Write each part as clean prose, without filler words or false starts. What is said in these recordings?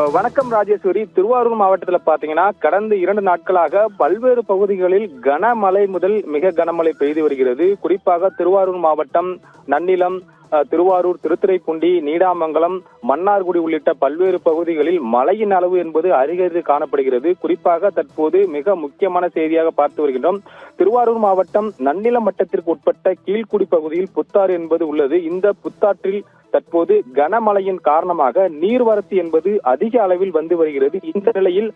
வணக்கம் ராஜேஸ்வரி. திருவாரூர் மாவட்டத்தில் பாத்தீங்கன்னா கடந்த 2 நாட்களாக பல்வேறு பகுதிகளில் கனமழை முதல் மிக கனமழை பெய்து வருகிறது. குறிப்பாக திருவாரூர் மாவட்டம் நன்னிலம், திருவாரூர், திருத்துறைப்பூண்டி, நீடாமங்கலம், மன்னார்குடி உள்ளிட்ட பல்வேறு பகுதிகளில் மழையின் அளவு என்பது அதிகரித்து காணப்படுகிறது. குறிப்பாக தற்போது மிக முக்கியமான செய்தியாக பார்த்து வருகின்றோம். திருவாரூர் மாவட்டம் நன்னிலம் வட்டத்திற்கு உட்பட்ட கீழ்குடி பகுதியில் புத்தாறு என்பது உள்ளது. இந்த புத்தாற்றில் தற்போது கனமழையின் காரணமாக நீர்வரத்து என்பது அதிக அளவில் வந்து வருகிறது. இந்த நிலையில்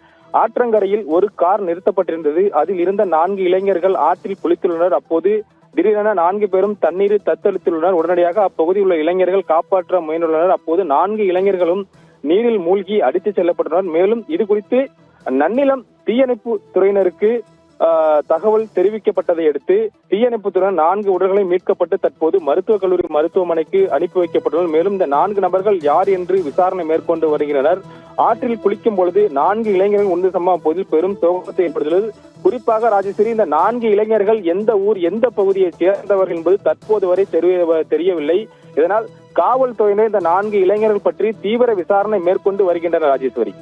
ஆற்றங்கரையில் ஒரு கார் நிறுத்தப்பட்டிருந்தது. அதில் இருந்த 4 இளைஞர்கள் ஆற்றில் குளித்துள்ளனர். அப்போது திடீரென 4 பேரும் தண்ணீரில் தத்தளித்துள்ளனர். உடனடியாக அப்பகுதியில் உள்ள இளைஞர்கள் காப்பாற்ற முயன்றுள்ளனர். அப்போது 4 இளைஞர்களும் நீரில் மூழ்கி அடித்துச் செல்லப்பட்டுள்ளனர். மேலும் இது குறித்து நன்னிலம் தீயணைப்பு துறையினருக்கு தகவல் தெரிவிக்கப்பட்டதை அடுத்து தீயணைப்புத்துடன் 4 உடல்களை மீட்கப்பட்டு தற்போது மருத்துவக் கல்லூரி மருத்துவமனைக்கு அனுப்பி வைக்கப்பட்டுள்ளனர். மேலும் இந்த 4 நபர்கள் யார் என்று விசாரணை மேற்கொண்டு வருகின்றனர். ஆற்றில் குளிக்கும் பொழுது 4 இளைஞர்கள் உண்டு சம்பவம் அப்போது பெரும் சோகத்தை ஏற்படுத்துள்ளது. குறிப்பாக ராஜேஸ்வரி, இந்த 4 இளைஞர்கள் எந்த ஊர், எந்த பகுதியை சேர்ந்தவர்கள் என்பது தற்போது வரை தெரியவில்லை. இதனால் காவல்துறையினர் இந்த 4 இளைஞர்கள் பற்றி தீவிர விசாரணை மேற்கொண்டு வருகின்றனர். ராஜேஸ்வரி.